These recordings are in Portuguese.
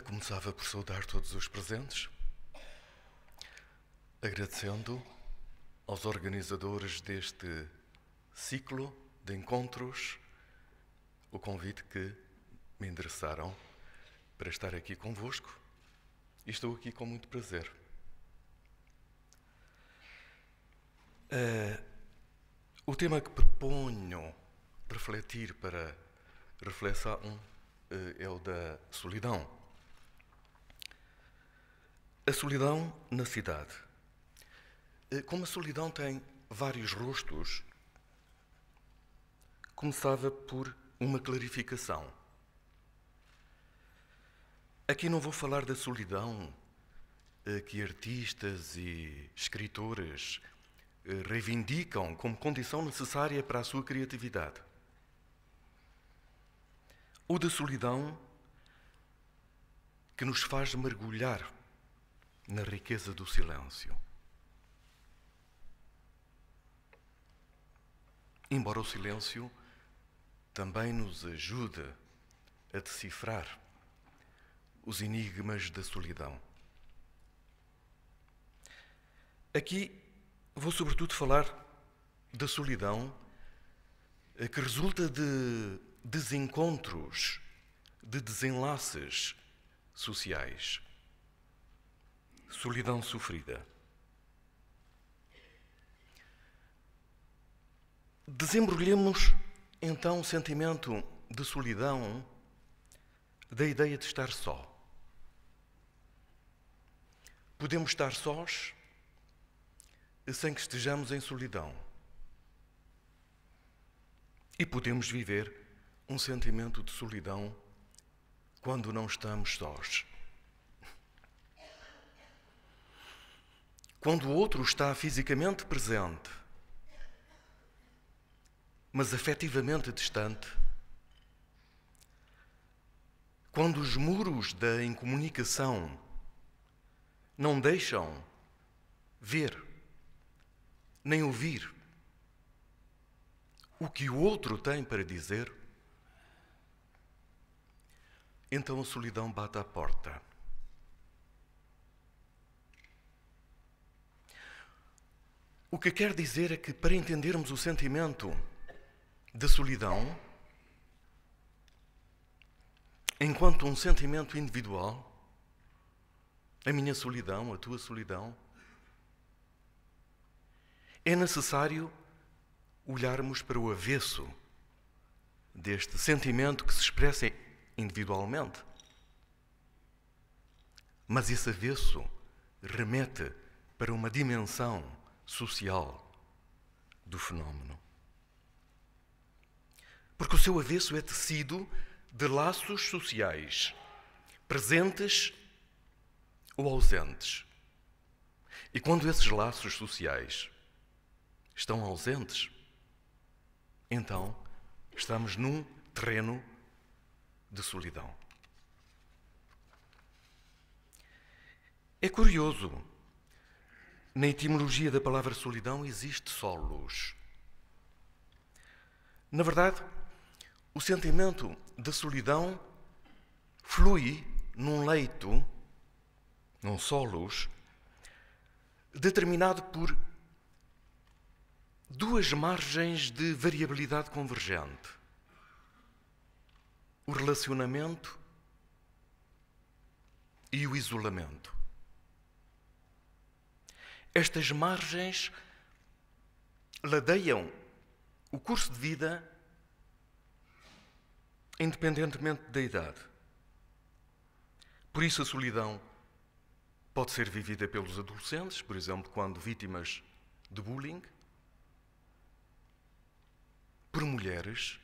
Começava por saudar todos os presentes, agradecendo aos organizadores deste ciclo de encontros o convite que me endereçaram para estar aqui convosco, e estou aqui com muito prazer. O tema que proponho refletir para reflexão é o da solidão. A solidão na cidade. Como a solidão tem vários rostos, começava por uma clarificação. Aqui não vou falar da solidão que artistas e escritores reivindicam como condição necessária para a sua criatividade. Ou da solidão que nos faz mergulhar na riqueza do silêncio. Embora o silêncio também nos ajude a decifrar os enigmas da solidão. Aqui vou sobretudo falar da solidão que resulta de desencontros, de desenlaces sociais. Solidão sofrida. Desembrulhemos então o sentimento de solidão da ideia de estar só. Podemos estar sós sem que estejamos em solidão. E podemos viver um sentimento de solidão quando não estamos sós. Quando o outro está fisicamente presente, mas afetivamente distante, quando os muros da incomunicação não deixam ver nem ouvir o que o outro tem para dizer, então a solidão bate à porta. O que quer dizer é que, para entendermos o sentimento da solidão, enquanto um sentimento individual, a minha solidão, a tua solidão, é necessário olharmos para o avesso deste sentimento que se expressa individualmente. Mas esse avesso remete para uma dimensão social do fenómeno. Porque o seu avesso é tecido de laços sociais, presentes ou ausentes. E quando esses laços sociais estão ausentes, então estamos num terreno de solidão. É curioso, na etimologia da palavra solidão existe solos. Na verdade, o sentimento da solidão flui num leito, num solos, determinado por duas margens de variabilidade convergente. O relacionamento e o isolamento. Estas margens ladeiam o curso de vida independentemente da idade. Por isso a solidão pode ser vivida pelos adolescentes, por exemplo, quando vítimas de bullying, por mulheres,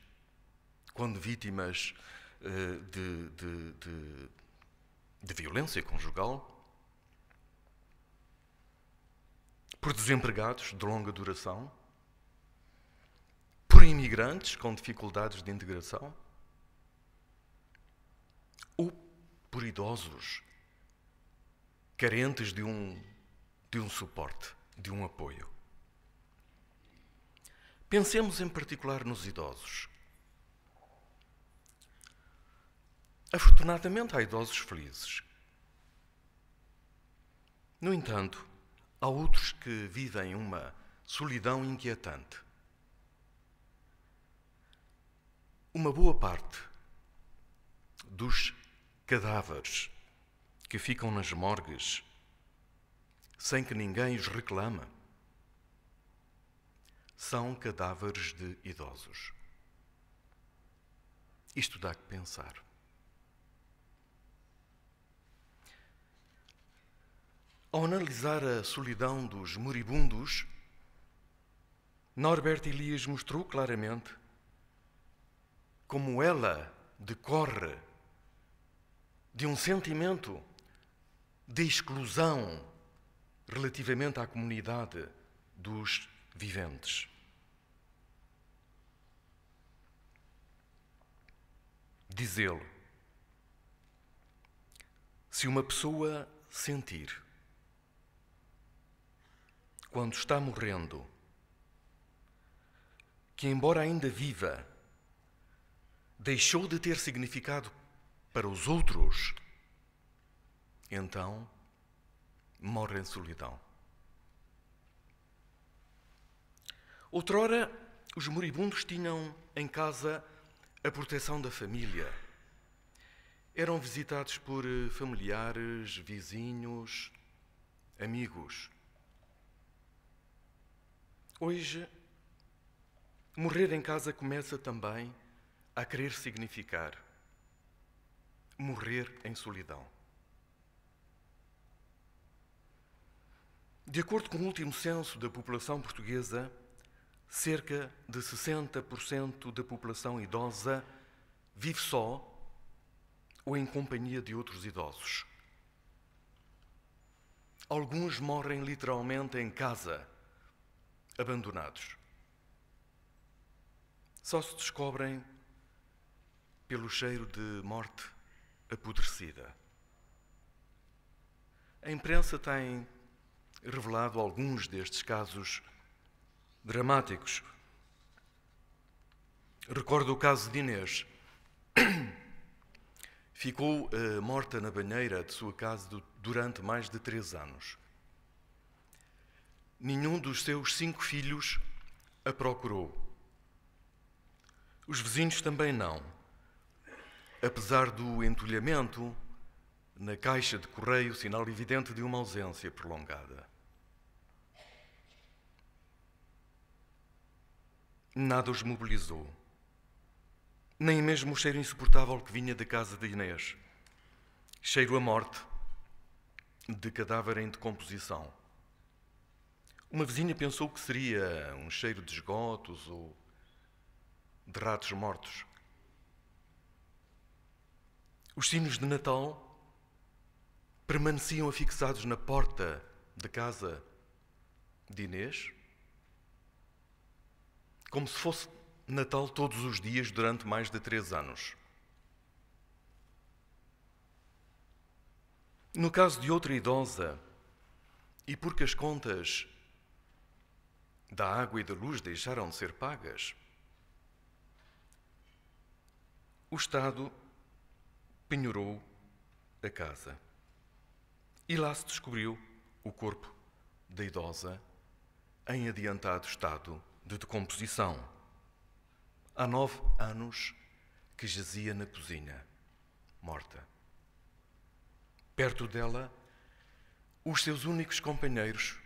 quando vítimas de violência conjugal, por desempregados de longa duração, por imigrantes com dificuldades de integração, ou por idosos carentes de um suporte, de um apoio. Pensemos em particular nos idosos. Afortunadamente, há idosos felizes. No entanto, há outros que vivem uma solidão inquietante. Uma boa parte dos cadáveres que ficam nas morgues sem que ninguém os reclama são cadáveres de idosos. Isto dá que pensar. Ao analisar a solidão dos moribundos, Norbert Elias mostrou claramente como ela decorre de um sentimento de exclusão relativamente à comunidade dos viventes. Diz ele, se uma pessoa sentir, quando está morrendo, que embora ainda viva, deixou de ter significado para os outros, então morre em solidão. Outrora, os moribundos tinham em casa a proteção da família. Eram visitados por familiares, vizinhos, amigos. Hoje, morrer em casa começa também a querer significar morrer em solidão. De acordo com o último censo da população portuguesa, cerca de 60% da população idosa vive só ou em companhia de outros idosos. Alguns morrem literalmente em casa, abandonados. Só se descobrem pelo cheiro de morte apodrecida. A imprensa tem revelado alguns destes casos dramáticos. Recordo o caso de Inês. Ficou morta na banheira de sua casa durante mais de 3 anos. Nenhum dos seus 5 filhos a procurou. Os vizinhos também não, apesar do entulhamento na caixa de correio, sinal evidente de uma ausência prolongada. Nada os mobilizou. Nem mesmo o cheiro insuportável que vinha da casa de Inês. Cheiro a morte, de cadáver em decomposição. Uma vizinha pensou que seria um cheiro de esgotos ou de ratos mortos. Os sinos de Natal permaneciam afixados na porta da casa de Inês, como se fosse Natal todos os dias durante mais de 3 anos. No caso de outra idosa, e porque as contas da água e da luz deixaram de ser pagas, o Estado penhorou a casa. E lá se descobriu o corpo da idosa em adiantado estado de decomposição. Há 9 anos que jazia na cozinha, morta. Perto dela, os seus únicos companheiros,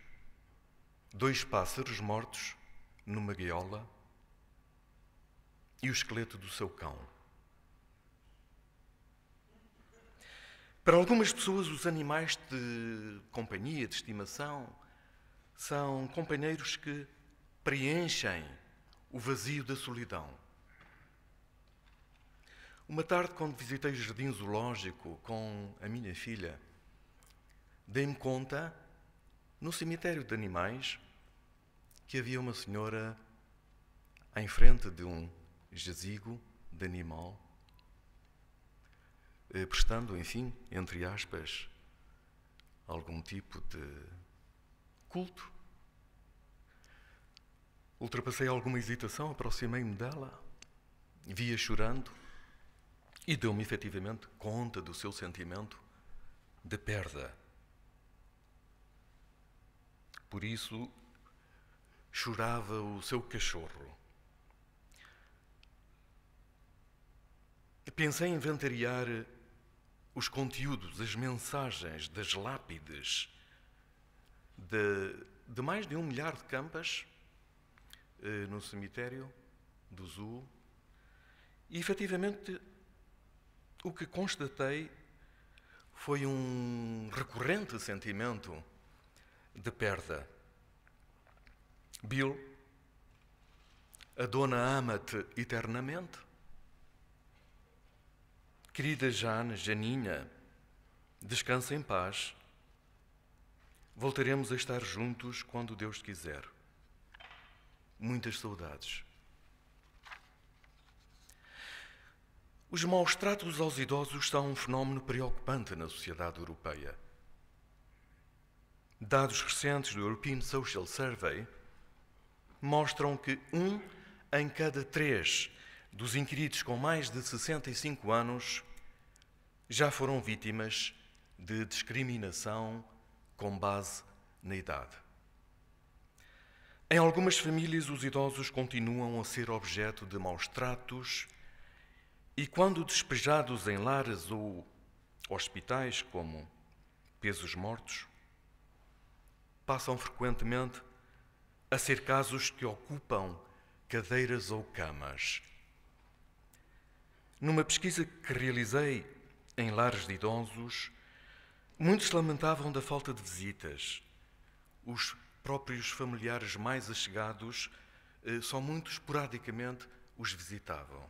2 pássaros mortos numa gaiola e o esqueleto do seu cão. Para algumas pessoas, os animais de companhia, de estimação, são companheiros que preenchem o vazio da solidão. Uma tarde, quando visitei o jardim zoológico com a minha filha, dei-me conta, no cemitério de animais, que havia uma senhora em frente de um jazigo de animal, prestando, enfim, entre aspas, algum tipo de culto. Ultrapassei alguma hesitação, aproximei-me dela, vi-a chorando, e deu-me efetivamente conta do seu sentimento de perda. Por isso, chorava o seu cachorro. Pensei em inventariar os conteúdos, as mensagens das lápides de mais de 1 milhar de campas no cemitério do Zoo. E, efetivamente, o que constatei foi um recorrente sentimento de perda. Bill, a dona ama-te eternamente. Querida Jane, Janinha, descansa em paz. Voltaremos a estar juntos quando Deus quiser. Muitas saudades. Os maus tratos aos idosos são um fenómeno preocupante na sociedade europeia. Dados recentes do European Social Survey mostram que 1 em cada 3 dos inquiridos com mais de 65 anos já foram vítimas de discriminação com base na idade. Em algumas famílias, os idosos continuam a ser objeto de maus tratos e, quando despejados em lares ou hospitais como pesos mortos, passam frequentemente a ser casos que ocupam cadeiras ou camas. Numa pesquisa que realizei em lares de idosos, muitos lamentavam da falta de visitas. Os próprios familiares mais allegados só muito esporadicamente os visitavam.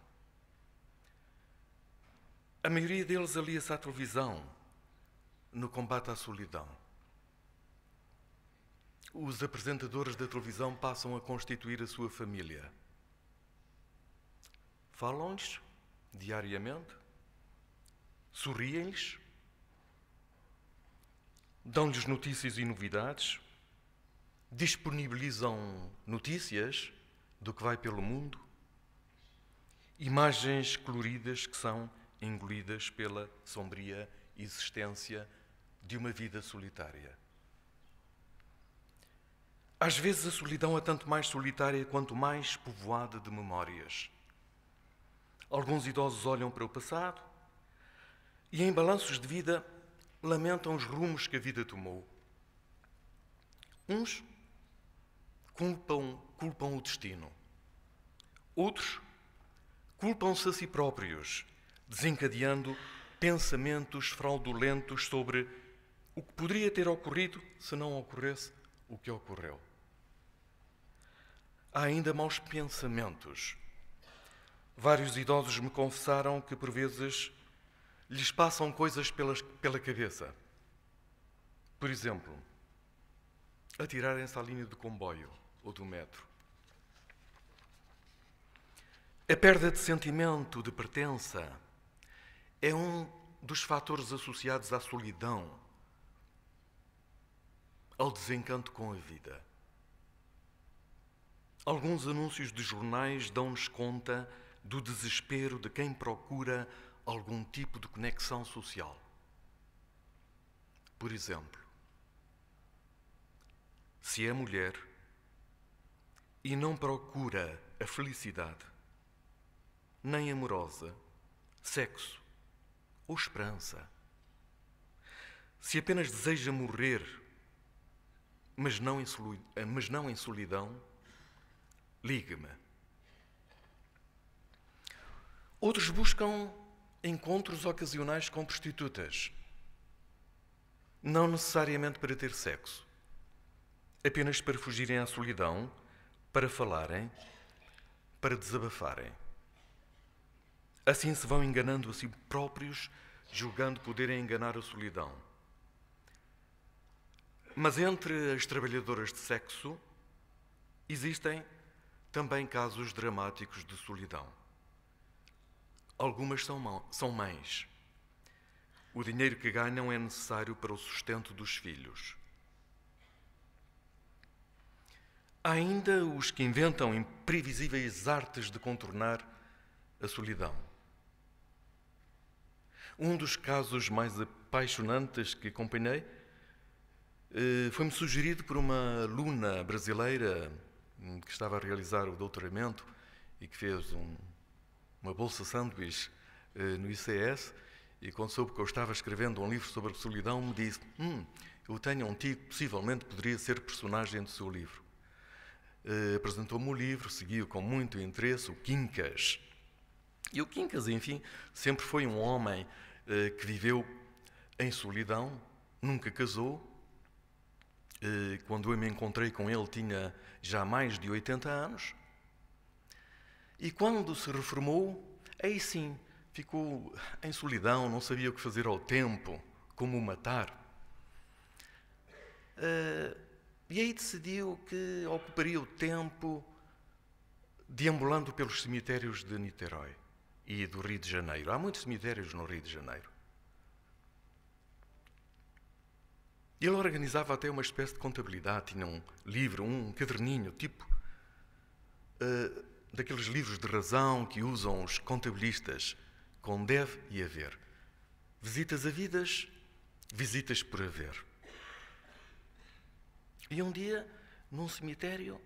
A maioria deles alia-se à televisão no combate à solidão. Os apresentadores da televisão passam a constituir a sua família. Falam-lhes diariamente, sorriem-lhes, dão-lhes notícias e novidades, disponibilizam notícias do que vai pelo mundo, imagens coloridas que são engolidas pela sombria existência de uma vida solitária. Às vezes a solidão é tanto mais solitária quanto mais povoada de memórias. Alguns idosos olham para o passado e, em balanços de vida, lamentam os rumos que a vida tomou. Uns culpam o destino. Outros culpam-se a si próprios, desencadeando pensamentos fraudulentos sobre o que poderia ter ocorrido se não ocorresse o que ocorreu. Há ainda maus pensamentos. Vários idosos me confessaram que, por vezes, lhes passam coisas pela cabeça. Por exemplo, atirarem-se à linha de comboio ou do metro. A perda de sentimento de pertença é um dos fatores associados à solidão, ao desencanto com a vida. Alguns anúncios de jornais dão-nos conta do desespero de quem procura algum tipo de conexão social. Por exemplo, se é mulher e não procura a felicidade, nem amorosa, sexo ou esperança, se apenas deseja morrer, mas não em solidão, ligue-me. Outros buscam encontros ocasionais com prostitutas, não necessariamente para ter sexo, apenas para fugirem à solidão, para falarem, para desabafarem. Assim se vão enganando a si próprios, julgando poderem enganar a solidão. Mas entre as trabalhadoras de sexo existem também casos dramáticos de solidão. Algumas são mães. O dinheiro que ganham é necessário para o sustento dos filhos. Há ainda os que inventam imprevisíveis artes de contornar a solidão. Um dos casos mais apaixonantes que acompanhei foi-me sugerido por uma aluna brasileira que estava a realizar o doutoramento e que fez uma bolsa sanduíche no ICS, e quando soube que eu estava escrevendo um livro sobre a solidão, me disse: eu tenho um tio que possivelmente poderia ser personagem do seu livro. Apresentou-me o livro, seguiu com muito interesse, o Quincas. E o Quincas, enfim, sempre foi um homem que viveu em solidão, nunca casou. Quando eu me encontrei com ele, tinha já mais de 80 anos. E quando se reformou, aí sim, ficou em solidão, não sabia o que fazer ao tempo, como o matar. E aí decidiu que ocuparia o tempo deambulando pelos cemitérios de Niterói e do Rio de Janeiro. Há muitos cemitérios no Rio de Janeiro. Ele organizava até uma espécie de contabilidade, tinha um livro, um caderninho, tipo daqueles livros de razão que usam os contabilistas, com deve e haver. Visitas havidas, visitas por haver. E um dia, num cemitério,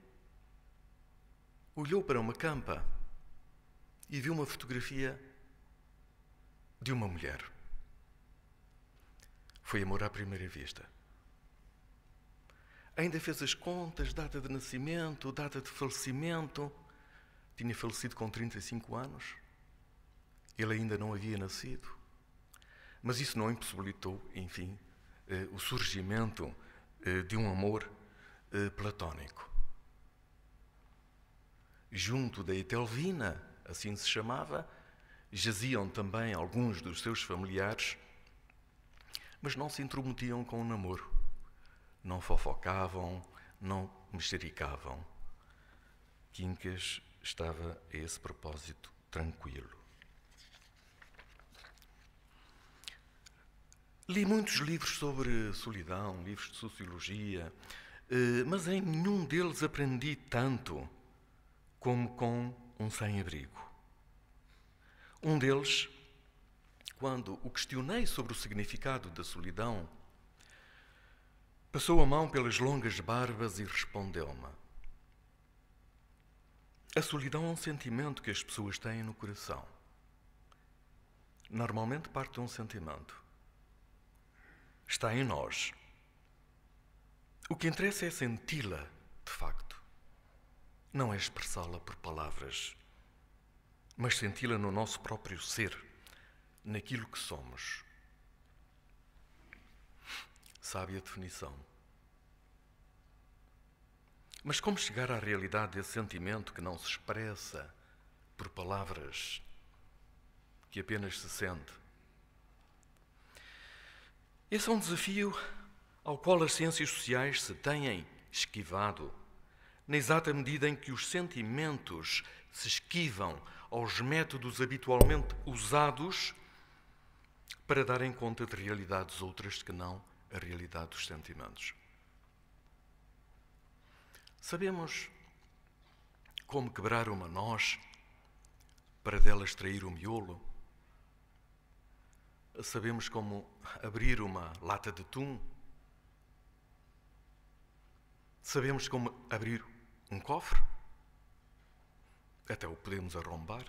olhou para uma campa e viu uma fotografia de uma mulher. Foi amor à primeira vista. Ainda fez as contas, data de nascimento, data de falecimento. Tinha falecido com 35 anos. Ele ainda não havia nascido. Mas isso não impossibilitou, enfim, o surgimento de um amor platónico. Junto da Etelvina, assim se chamava, jaziam também alguns dos seus familiares, mas não se intrometiam com o namoro. Não fofocavam, não mexericavam. Quincas estava a esse propósito tranquilo. Li muitos livros sobre solidão, livros de sociologia, mas em nenhum deles aprendi tanto como com um sem-abrigo. Um deles, quando o questionei sobre o significado da solidão, passou a mão pelas longas barbas e respondeu-me: a solidão é um sentimento que as pessoas têm no coração. Normalmente parte de um sentimento. Está em nós. O que interessa é senti-la, de facto. Não é expressá-la por palavras, mas senti-la no nosso próprio ser, naquilo que somos. Sabe a definição. Mas como chegar à realidade desse sentimento que não se expressa por palavras, que apenas se sente? Esse é um desafio ao qual as ciências sociais se têm esquivado, na exata medida em que os sentimentos se esquivam aos métodos habitualmente usados para darem conta de realidades outras que não a realidade dos sentimentos. Sabemos como quebrar uma noz para dela extrair o miolo? Sabemos como abrir uma lata de atum? Sabemos como abrir um cofre? Até o podemos arrombar.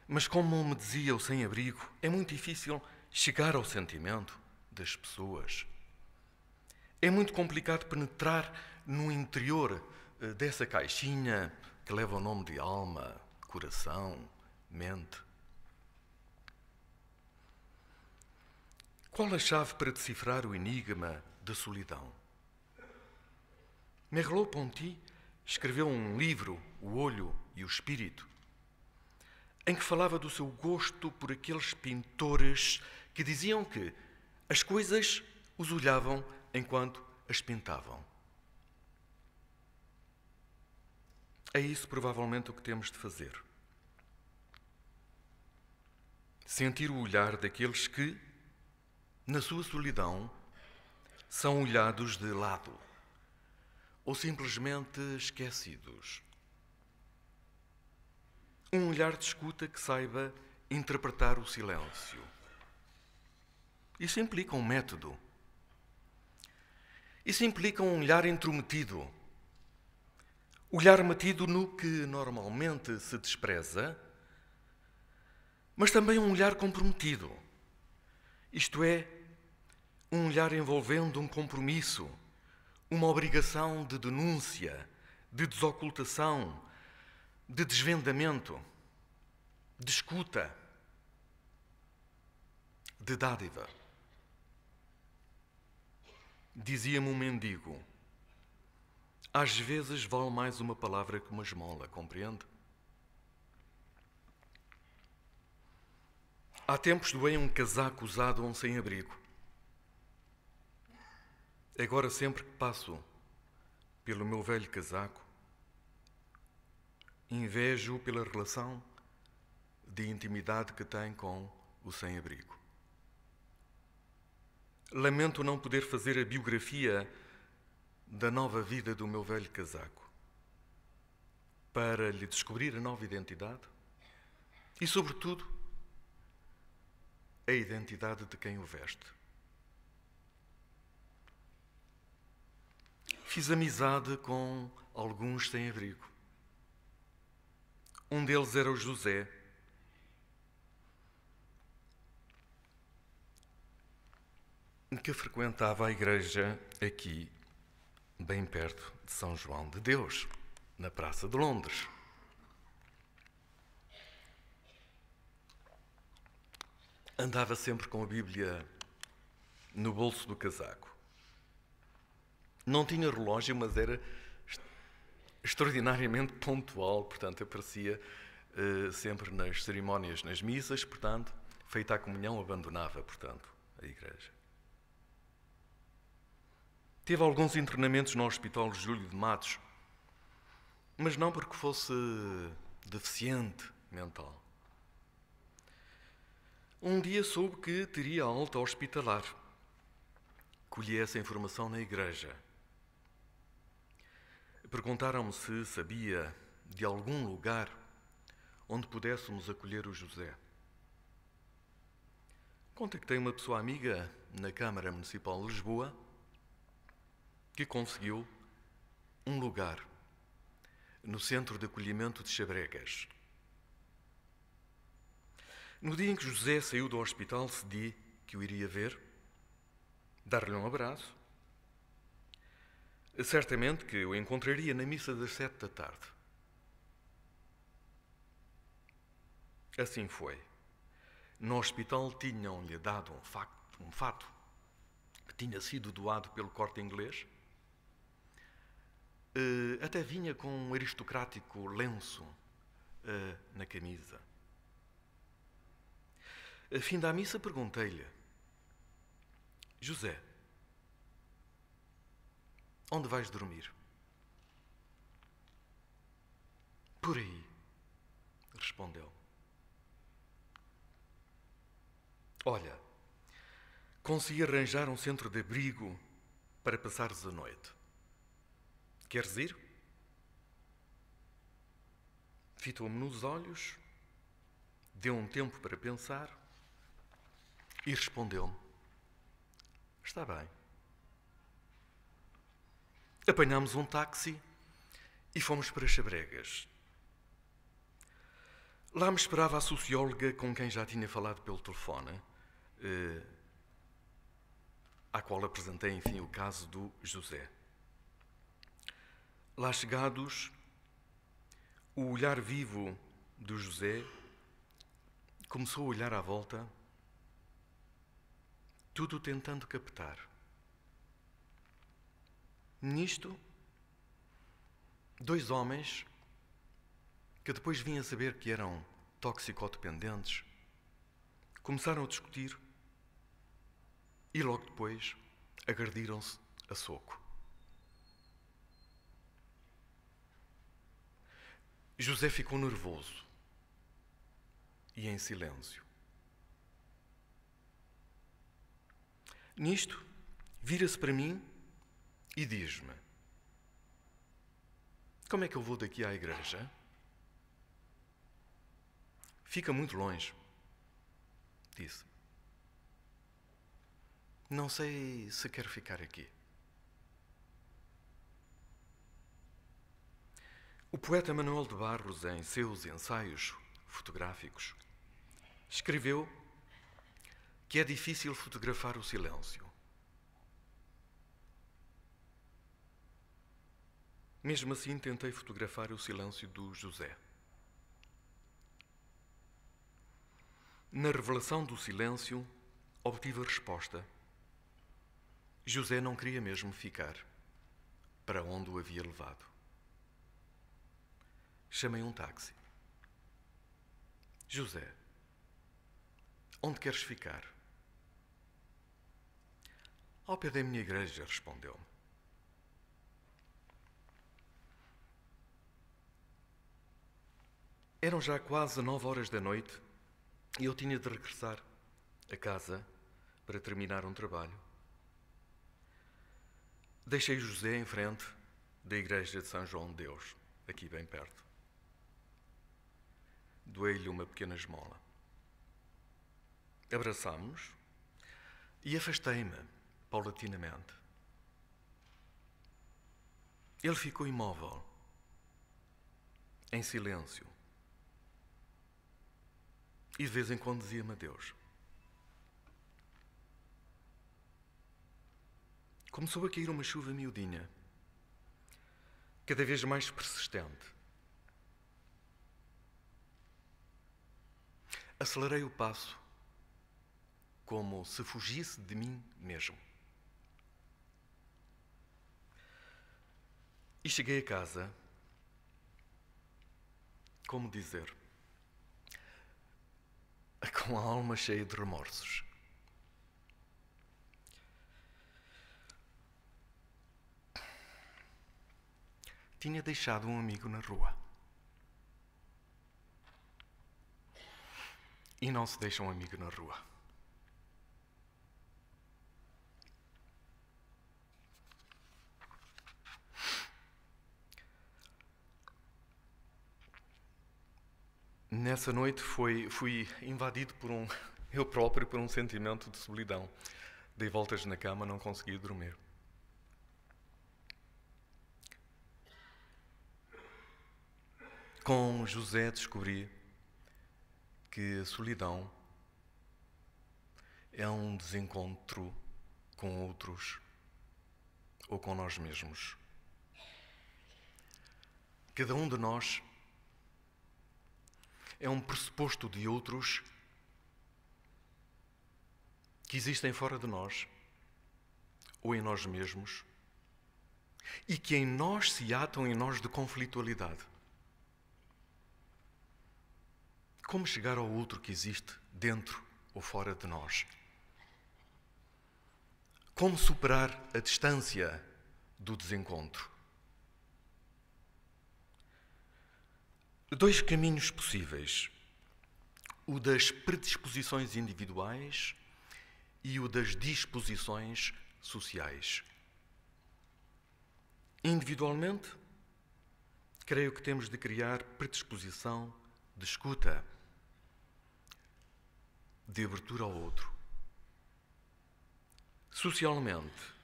Mas como me dizia o sem-abrigo, é muito difícil chegar ao sentimento das pessoas. É muito complicado penetrar no interior dessa caixinha que leva o nome de alma, coração, mente. Qual a chave para decifrar o enigma da solidão? Merleau-Ponty escreveu um livro, O Olho e o Espírito, em que falava do seu gosto por aqueles pintores que diziam que as coisas os olhavam enquanto as pintavam. É isso provavelmente o que temos de fazer. Sentir o olhar daqueles que, na sua solidão, são olhados de lado ou simplesmente esquecidos. Um olhar de escuta que saiba interpretar o silêncio. Isso implica um método. Isso implica um olhar intrometido. Olhar metido no que normalmente se despreza, mas também um olhar comprometido. Isto é, um olhar envolvendo um compromisso, uma obrigação de denúncia, de desocultação, de desvendamento, de escuta, de dádiva. Dizia-me um mendigo: às vezes vale mais uma palavra que uma esmola, compreende? Há tempos doei um casaco usado a um sem-abrigo. Agora, sempre que passo pelo meu velho casaco, invejo pela relação de intimidade que tem com o sem-abrigo. Lamento não poder fazer a biografia da nova vida do meu velho casaco, para lhe descobrir a nova identidade e, sobretudo, a identidade de quem o veste. Fiz amizade com alguns sem-abrigo. Um deles era o José, que frequentava a igreja aqui, bem perto de São João de Deus, na Praça de Londres. Andava sempre com a Bíblia no bolso do casaco. Não tinha relógio, mas era extraordinariamente pontual, portanto, aparecia sempre nas cerimónias, nas missas, portanto, feita a comunhão, abandonava, portanto, a igreja. Teve alguns internamentos no Hospital Júlio de Matos, mas não porque fosse deficiente mental. Um dia soube que teria alta hospitalar. Colhi essa informação na igreja. Perguntaram-me se sabia de algum lugar onde pudéssemos acolher o José. Contactei uma pessoa amiga na Câmara Municipal de Lisboa que conseguiu um lugar no Centro de Acolhimento de Xabregas. No dia em que José saiu do hospital, decidi que o iria ver, dar-lhe um abraço. Certamente que o encontraria na missa das 7 da tarde. Assim foi. No hospital tinham-lhe dado um fato que tinha sido doado pelo Corte Inglês. Até vinha com um aristocrático lenço na camisa. A fim da missa perguntei-lhe: José, onde vais dormir? Por aí, respondeu. Olha, consegui arranjar um centro de abrigo para passares a noite. Queres ir? Fitou-me nos olhos, deu um tempo para pensar e respondeu-me: está bem. Apanhámos um táxi e fomos para Xabregas. Lá me esperava a socióloga com quem já tinha falado pelo telefone, à qual apresentei, enfim, o caso do José. Lá chegados, o olhar vivo do José começou a olhar à volta, tudo tentando captar. Nisto, dois homens, que depois vim a saber que eram toxicodependentes, começaram a discutir e logo depois agrediram-se a soco. José ficou nervoso e em silêncio. Nisto, vira-se para mim e diz-me: como é que eu vou daqui à igreja? Fica muito longe. disse. Não sei se quero ficar aqui. O poeta Manuel de Barros, em seus ensaios fotográficos, escreveu que é difícil fotografar o silêncio. Mesmo assim, tentei fotografar o silêncio do José. Na revelação do silêncio, obtive a resposta. José não queria mesmo ficar para onde o havia levado. Chamei um táxi. José, onde queres ficar? Ao pé da minha igreja, respondeu-me. Eram já quase 9 horas da noite e eu tinha de regressar a casa para terminar um trabalho. Deixei José em frente da igreja de São João de Deus, aqui bem perto. Doei-lhe uma pequena esmola. Abraçámo-nos e afastei-me paulatinamente. Ele ficou imóvel, em silêncio. E de vez em quando dizia-me adeus. Começou a cair uma chuva miudinha, cada vez mais persistente. Acelerei o passo, como se fugisse de mim mesmo. E cheguei a casa, como dizer, com a alma cheia de remorsos. Tinha deixado um amigo na rua. E não se deixa um amigo na rua. Nessa noite fui invadido eu próprio por um sentimento de solidão. Dei voltas na cama, não conseguia dormir. Com José descobri que a solidão é um desencontro com outros ou com nós mesmos. Cada um de nós é um pressuposto de outros que existem fora de nós ou em nós mesmos e que em nós se atam em nós de conflitualidade. Como chegar ao outro que existe dentro ou fora de nós? Como superar a distância do desencontro? Dois caminhos possíveis: o das predisposições individuais e o das disposições sociais. Individualmente, creio que temos de criar predisposição de escuta, de abertura ao outro. Socialmente,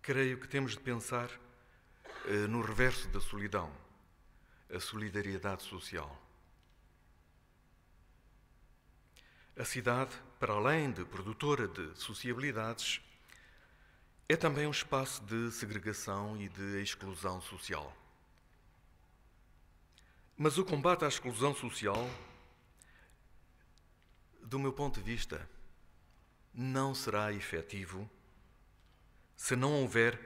creio que temos de pensar no reverso da solidão, a solidariedade social. A cidade, para além de produtora de sociabilidades, é também um espaço de segregação e de exclusão social. Mas o combate à exclusão social, do meu ponto de vista, não será efetivo se não houver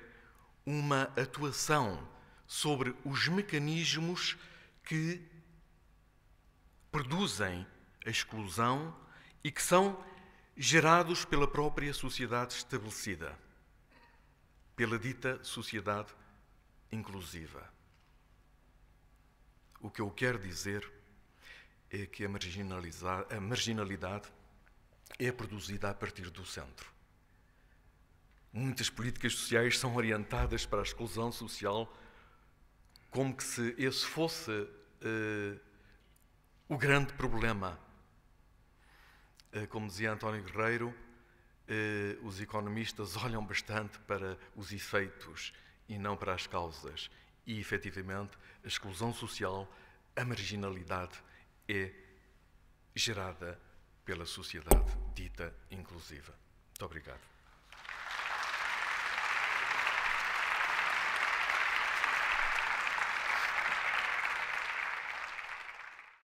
uma atuação sobre os mecanismos que produzem a exclusão e que são gerados pela própria sociedade estabelecida, pela dita sociedade inclusiva. O que eu quero dizer é que a marginalidade é produzida a partir do centro. Muitas políticas sociais são orientadas para a exclusão social como que se esse fosse o grande problema. Como dizia António Guerreiro, os economistas olham bastante para os efeitos e não para as causas. E, efetivamente, a exclusão social, a marginalidade é gerada pela sociedade dita inclusiva. Muito obrigado.